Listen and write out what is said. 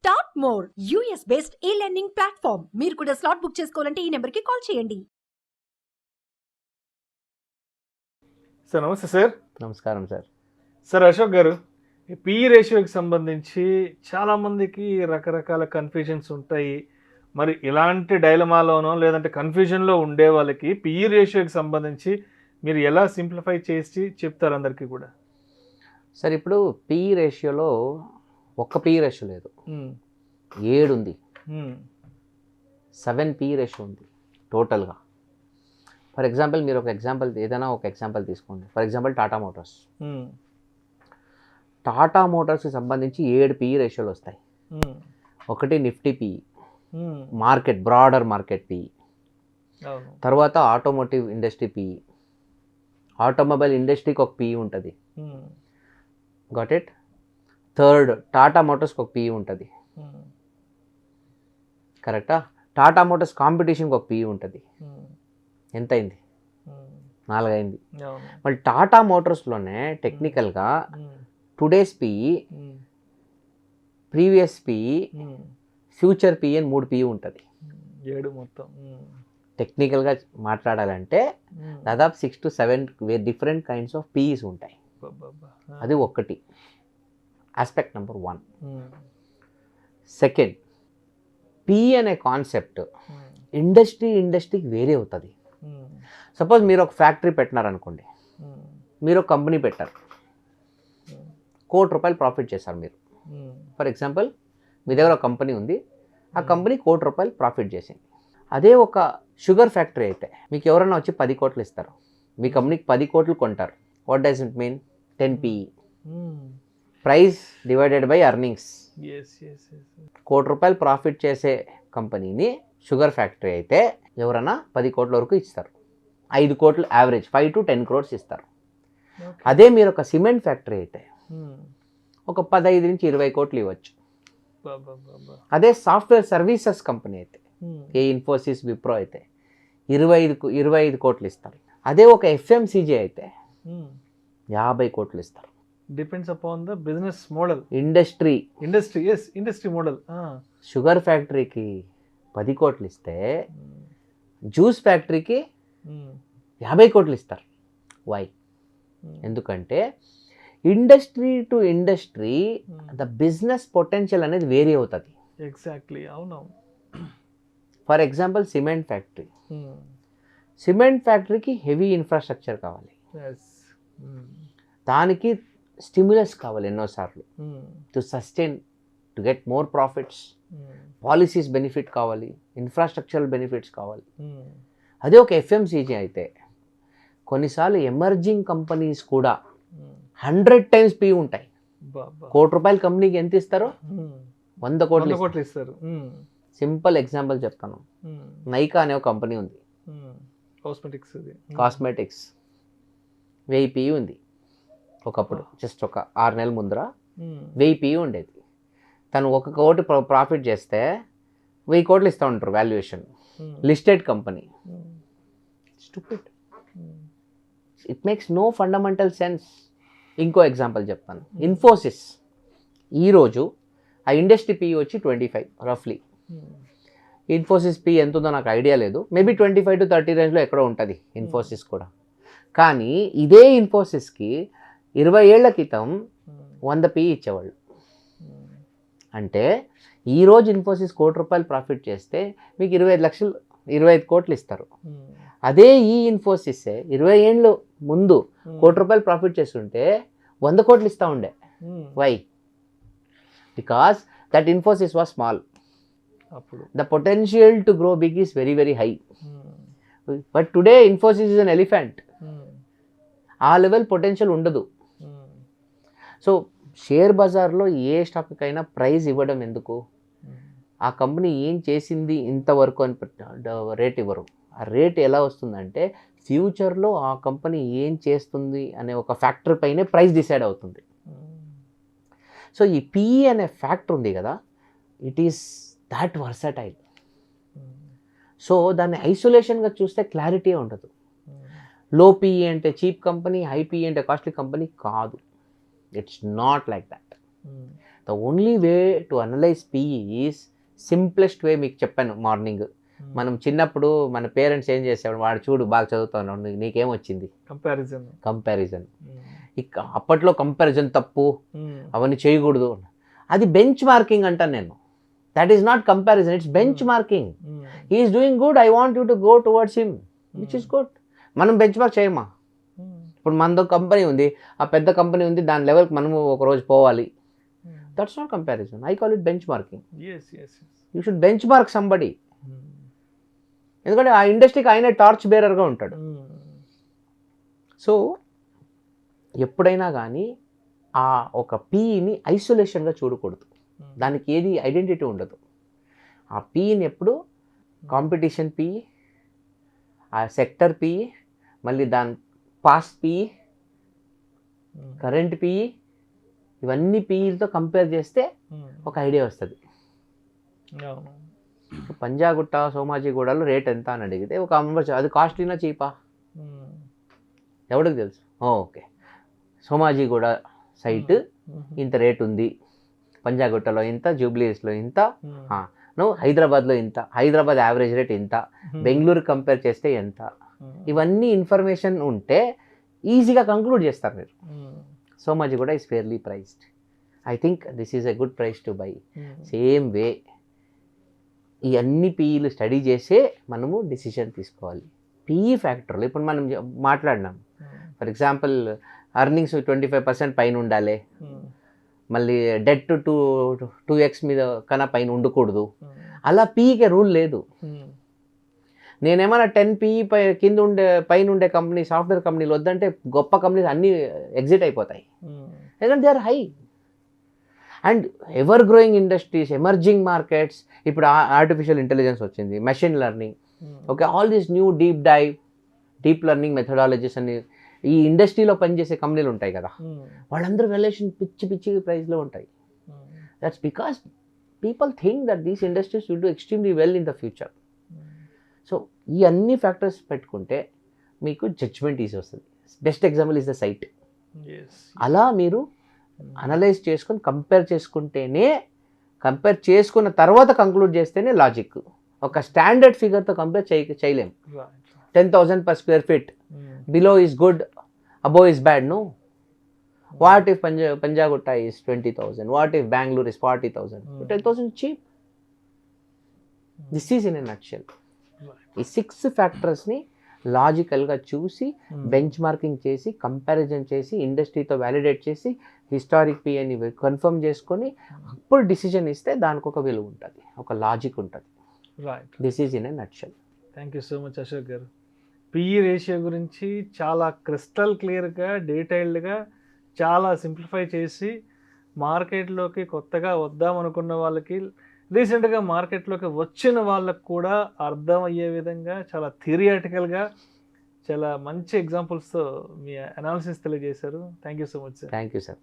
Start more US based ఈ learning platform. మీరు కూడా స్లాట్ బుక్ చేసుకోవాలంటే ఈ నెంబర్కి కాల్ చేయండి. సార్ నమస్తే సార్. నమస్కారం సార్. సార్ అశోక్ గారు, ఈ పిఈ రేషియోకి సంబంధించి చాలామందికి రకరకాల కన్ఫ్యూజన్స్ ఉంటాయి. మరి ఇలాంటి డైలమాలోనో లేదంటే కన్ఫ్యూజన్లో ఉండే వాళ్ళకి పిఈ రేషియోకి సంబంధించి మీరు ఎలా సింప్లిఫై చేసి చెప్తారు అందరికీ కూడా? సార్ ఇప్పుడు పిఈ రేషియోలో ఒక్క పిఈ రేషియో లేదు, 7 ఉంది. 7 పిఈ రేషియో ఉంది టోటల్గా. ఫర్ ఎగ్జాంపుల్ మీరు ఏదైనా ఒక ఎగ్జాంపుల్ తీసుకోండి. ఫర్ ఎగ్జాంపుల్ టాటా మోటార్స్కి సంబంధించి 7 పిఈ రేషియోలు వస్తాయి. ఒకటి Nifty PE, broader market PE, తర్వాత ఆటోమోటివ్ ఇండస్ట్రీ పిఈ, ఆటోమొబైల్ ఇండస్ట్రీకి ఒక పిఈ ఉంటుంది. Got it. థర్డ్ టాటా మోటార్స్కి ఒక పిఈ ఉంటుంది. కరెక్టా? టాటా మోటార్స్ కాంపిటీషన్కి ఒక పిఈ ఉంటుంది. ఎంత అయింది? 4 అయింది. మళ్ళీ టాటా మోటార్స్లోనే టెక్నికల్గా today's PE, previous PE, future PE అని 3 పిఈ ఉంటుంది. 7 మొత్తం. టెక్నికల్గా మాట్లాడాలంటే దాదాపు 6 to 7 different kinds of PEs ఉంటాయి. అది ఒకటి ఆస్పెక్ట్ నెంబర్ 1. సెకండ్, పిఈ అనే కాన్సెప్ట్ ఇండస్ట్రీకి వేరే అవుతుంది. సపోజ్ మీరు ఒక ఫ్యాక్టరీ పెట్టినారనుకోండి, మీరు ఒక కంపెనీ పెట్టారు, ₹1,00,00,000 ప్రాఫిట్ చేశారు మీరు. ఫర్ ఎగ్జాంపుల్ మీ దగ్గర ఒక కంపెనీ ఉంది, ఆ కంపెనీ ₹1,00,00,000 ప్రాఫిట్ చేసింది. అదే ఒక షుగర్ ఫ్యాక్టరీ అయితే మీకు ఎవరైనా వచ్చి 10 కోట్లు ఇస్తారు, మీ కంపెనీకి 10 కోట్లు కొంటారు. What does it mean? 10 PE. Price divided by earnings. ₹1,00,00,000 profit చేసే కంపెనీని షుగర్ ఫ్యాక్టరీ అయితే ఎవరైనా 10 కోట్ల వరకు ఇస్తారు. 5 కోట్లు యావరేజ్, 5 to 10 crores ఇస్తారు. అదే మీరు ఒక సిమెంట్ ఫ్యాక్టరీ అయితే ఒక 15 నుంచి 20 కోట్లు ఇవ్వచ్చు. అదే సాఫ్ట్వేర్ సర్వీసెస్ కంపెనీ అయితే, ఏ ఇన్ఫోసిస్, విప్రో అయితే 25 కోట్లు ఇస్తారు. అదే ఒక ఎఫ్ఎంసీజీ అయితే 50 కోట్లు ఇస్తారు. Depends upon the business model. Industry model. Sugar ఫ్యాక్టరీకి 10 కోట్లు ఇస్తే జ్యూస్ ఫ్యాక్టరీకి 50 కోట్లు ఇస్తారు. వై? ఎందుకంటే industry to industry the business potential అనేది వేరీ అవుతుంది. ఎగ్జాక్ట్లీ, అవును. ఫర్ ఎగ్జాంపుల్ సిమెంట్ ఫ్యాక్టరీకి హెవీ ఇన్ఫ్రాస్ట్రక్చర్ కావాలి, దానికి స్టిమ్యులస్ కావాలి ఎన్నోసార్లు to sustain, to get more profits. Policies benefit కావాలి, ఇన్ఫ్రాస్ట్రక్చరల్ బెనిఫిట్స్ కావాలి. అదే ఒక ఎఫ్ఎంసీజీ అయితే కొన్నిసార్లు ఎమర్జింగ్ కంపెనీస్ కూడా 100 times పీ ఉంటాయి. ₹1,00,00,000 కంపెనీకి ఎంత ఇస్తారో 100 కోట్లు ఇస్తారు. సింపుల్ ఎగ్జాంపుల్ చెప్తాను. నైకా అనే ఒక కంపెనీ ఉంది, కాస్మెటిక్స్. 1000 పీ ఉంది ఒకప్పుడు. జస్ట్ ఒక 6 నెలల ముందర 1000 పీ ఉండేది. తను 1 కోటి ప్రాఫిట్ చేస్తే 1000 కోట్లు ఇస్తూ ఉంటారు valuation. Listed company. Stupid. It makes no fundamental sense. ఇంకో ఎగ్జాంపుల్ చెప్తాను. ఇన్ఫోసిస్ ఈరోజు ఆ ఇండస్ట్రీ పీ వచ్చి 25 రఫ్లీ. ఇన్ఫోసిస్ పీ ఎంత ఉందో నాకు ఐడియా లేదు. మేబీ 25 to 30 రేంజ్లో ఎక్కడో ఉంటుంది ఇన్ఫోసిస్ కూడా. కానీ ఇదే ఇన్ఫోసిస్కి 20 ఏళ్ల క్రితం 100 పీ ఇచ్చేవాళ్ళు. అంటే ఈరోజు ఇన్ఫోసిస్ ₹1,00,00,000 ప్రాఫిట్ చేస్తే మీకు 25 కోట్లు ఇస్తారు. అదే ఈ ఇన్ఫోసిస్ 20 ఏళ్ళు ముందు ₹1,00,00,000 ప్రాఫిట్ చేస్తుంటే 100 కోట్లు ఇస్తూ ఉండే. Why? Because that Infosys was small. The potential to grow big is very very high. But today Infosys is an elephant. ఆ లెవెల్ పొటెన్షియల్ ఉండదు. సో షేర్ బజార్లో ఏ స్టాక్కైనా ప్రైజ్ ఇవ్వడం ఎందుకు? ఆ కంపెనీ ఏం చేసింది ఇంతవరకు అని రేట్ ఇవ్వరు. ఆ రేట్ ఎలా వస్తుందంటే ఫ్యూచర్లో ఆ కంపెనీ ఏం చేస్తుంది అనే ఒక ఫ్యాక్టర్ పైనే ప్రైస్ డిసైడ్ అవుతుంది. సో ఈ పిఈ అనే ఫ్యాక్టర్ ఉంది కదా, it is that versatile. So దాన్ని ఐసోలేషన్గా చూస్తే క్లారిటీ ఉండదు. లో పిఈ అంటే చీప్ కంపెనీ, హై పిఈ అంటే కాస్ట్లీ కంపెనీ కాదు. It's not like that. The only way to analyse PE is simplest వే. మీకు చెప్పాను మార్నింగ్, మనం చిన్నప్పుడు మన పేరెంట్స్ ఏం చేసేవాడు, వాడు చూడు బాగా చదువుతున్నాడు నీకేం వచ్చింది, కంపారిజన్. ఇక అప్పట్లో కంపారిజన్ తప్పు, అవన్నీ చేయకూడదు. అది బెంచ్ మార్కింగ్ అంటాను నేను. That is not comparison, it's benchmarking. He is doing good, I want you to go towards him, which is good. మనం బెంచ్ మార్క్ చేయమా? ఇప్పుడు మనతో కంపెనీ ఉంది, ఆ పెద్ద కంపెనీ ఉంది, దాని లెవెల్కి మనము ఒకరోజు పోవాలి. That's not comparison, I call it bench marking. You should bench mark somebody. ఎందుకంటే ఆ ఇండస్ట్రీకి ఆయన టార్చ్ బేరర్గా ఉంటాడు. సో ఎప్పుడైనా కానీ ఆ ఒక పీఈని ఐసోలేషన్గా చూడకూడదు, దానికి ఏది ఐడెంటిటీ ఉండదు. ఆ పీఈని ఎప్పుడు కాంపిటీషన్ పీఈ, ఆ సెక్టర్ పీఈ, మళ్ళీ దాని పాస్ట్ పీఈ, కరెంట్ పీఈ, ఇవన్నీ పీఈలతో కంపేర్ చేస్తే ఒక ఐడియా వస్తుంది. పంజాగుట్ట సోమాజిగూడలో రేట్ ఎంత అని అడిగితే ఒక మెంబర్ అది కాస్ట్లీనా చీపా ఎవరికి తెలుసు. ఓకే, సోమాజిగూడ సైట్ ఇంత రేట్ ఉంది, పంజాగుట్టలో ఇంత, జూబ్లీస్లో ఇంత, నువ్వు హైదరాబాద్లో ఇంత, హైదరాబాద్ యావరేజ్ రేట్ ఇంత, బెంగళూరు కంపేర్ చేస్తే ఎంత, ఇవన్నీ ఇన్ఫర్మేషన్ ఉంటే ఈజీగా కంక్లూడ్ చేస్తారు మీరు. Somajiguda is fairly priced, I think this is a good price to buy. Same way ఈ అన్ని పీఈలు స్టడీ చేసే మనము డిసిషన్ తీసుకోవాలి. పీఈ ఫ్యాక్టర్లు ఇప్పుడు మనం మాట్లాడినాం. ఫర్ ఎగ్జాంపుల్ అర్నింగ్స్ 25% పైన ఉండాలి, మళ్ళీ డెట్ 2x మీద కన్నా పైన ఉండకూడదు. అలా పీఈకే రూల్ లేదు. నేనేమన్నా 10 పీఈ కింద పైన ఉండే కంపెనీ, సాఫ్ట్వేర్ కంపెనీలు వద్దంటే గొప్ప కంపెనీస్ అన్నీ ఎగ్జిట్ అయిపోతాయి, ఎందుకంటే they are high. And ever growing industries, emerging markets, ఇప్పుడు ఆర్టిఫిషియల్ ఇంటెలిజెన్స్ వచ్చింది, machine learning, okay, all these new deep learning methodologies అని ఈ ఇండస్ట్రీలో పనిచేసే కంపెనీలు ఉంటాయి కదా, వాళ్ళందరూ వాల్యుయేషన్ పిచ్చి ప్రైస్లో ఉంటాయి. That's because people think that these industries will do extremely well in the future. So ఈ అన్ని ఫ్యాక్టర్స్ పెట్టుకుంటే మీకు జడ్జ్మెంట్ ఈజీ వస్తుంది. Best example is the site. అలా మీరు అనలైజ్ చేసుకొని కంపేర్ చేసుకున్న తర్వాత కంక్లూడ్ చేస్తేనే లాజిక్. ఒక స్టాండర్డ్ ఫిగర్తో కంపేర్ చేయలేము. 10,000 per square feet, below is good, above is bad, no. What if Panjagutta is 20,000? What if Bangalore is 40,000? 10,000 cheap. This is in a nutshell. ఈ 6 ఫ్యాక్టర్స్ని లాజికల్గా చూసి బెంచ్ మార్కింగ్ చేసి comparison చేసి ఇండస్ట్రీతో validate చేసి historic P అని confirm చేసుకొని అప్పుడు decision ఇస్తే దానికి ఒక విలువ ఉంటుంది, ఒక లాజిక్ ఉంటుంది. Right, this is in a nutshell. Thank you so much Ashok garu. PE ratio గురించి చాలా క్రిస్టల్ క్లియర్గా, డీటెయిల్డ్గా, చాలా సింప్లిఫై చేసి మార్కెట్లోకి కొత్తగా వద్దామనుకున్న వాళ్ళకి, రీసెంట్గా మార్కెట్లోకి వచ్చిన వాళ్ళకు కూడా అర్థం అయ్యే విధంగా చాలా థియరిటికల్గా, చాలా మంచి ఎగ్జాంపుల్స్తో మీ అనాలిసిస్ తెలియజేశారు. Thank you so much sir. Thank you sir.